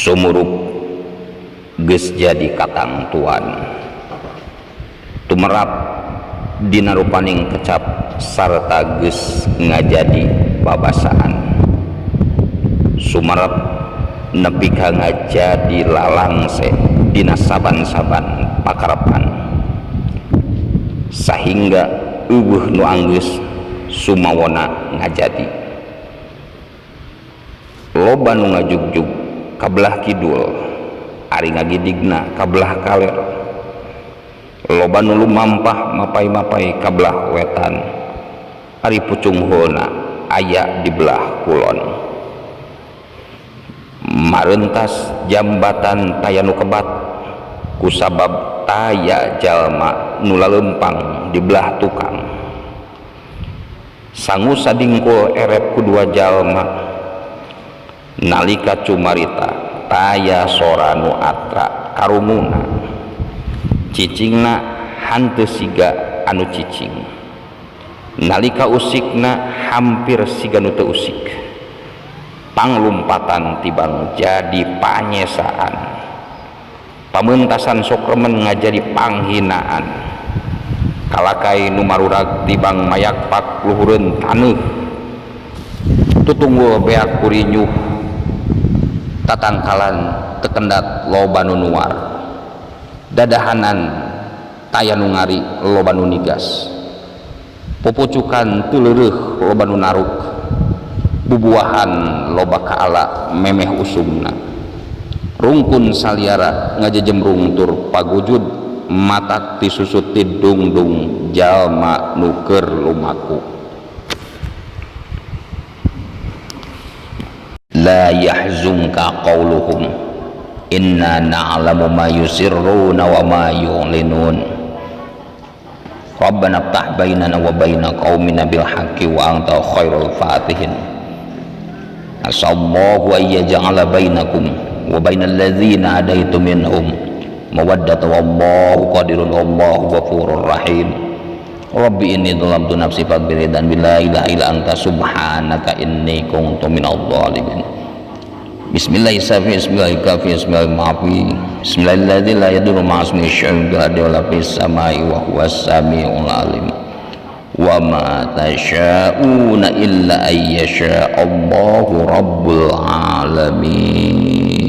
sumurup geus jadi katang tuan tumerap dina rupaning kecap sarta geus ngajadi babasaan sumarep nepi ka ngajadi lalangse dina saban-saban pakarepan sahingga eueuh nu anggeus sumawona ngajadi loba nu ngajugjug kabelah kidul ari ngagidigna kabelah kaler loba nu lumampah mapai-mapai kabelah wetan ari pucung heuna aya di belah kulon mareuntas jambatan taya nu kebat kusabab taya jalma nu laleumpang di belah tukang sangu sadingkul erep kedua jalma nalika cumarita taya sora nu atra karumuna cicingna hanteu siga anu cicing nalika usikna hampir siga nu teu usik panglumpatan tibang jadi panyesaan pameuntasan sok remen ngajadi panghinaan kalakai nu marurag tibang mayak pak luhureun taneuh tutunggul beak kurinyuh tatangkalan tekendat loba nu nuar dadahanan taya nu ngari loba nu nigas pupucukan teu leureuh loba nu naruk bubuahan loba kaala memeh usumna rungkun saliara ngajejemrung tur pagujud matak tisusut ti dungdung jalma nu keur lumaku la yahzunka qauluhum inna na'lamu ma yusirruna wa ma yu'linun rabbana ftah bainana wa baina qaumina bil haqqi wa anta khairul fatihin asallahu an yaj'ala bainakum wa bainal ladzina adaitum minhum mawaddatan wallahu qadirun wallahu ghafurur rahim rabbi inni dhalamtu nafsi faghfir dan la ilaha illa anta subhanaka inni kuntu minadh dhalimin bismillahirrahmanirrahim bismillahirrahmanirrahim la yadurru ma'asmihi syai'un fil ardi wa la fis samai wa huwas samiul alim wa ma tasyauna illa ayyasha Allahu rabbul alamin.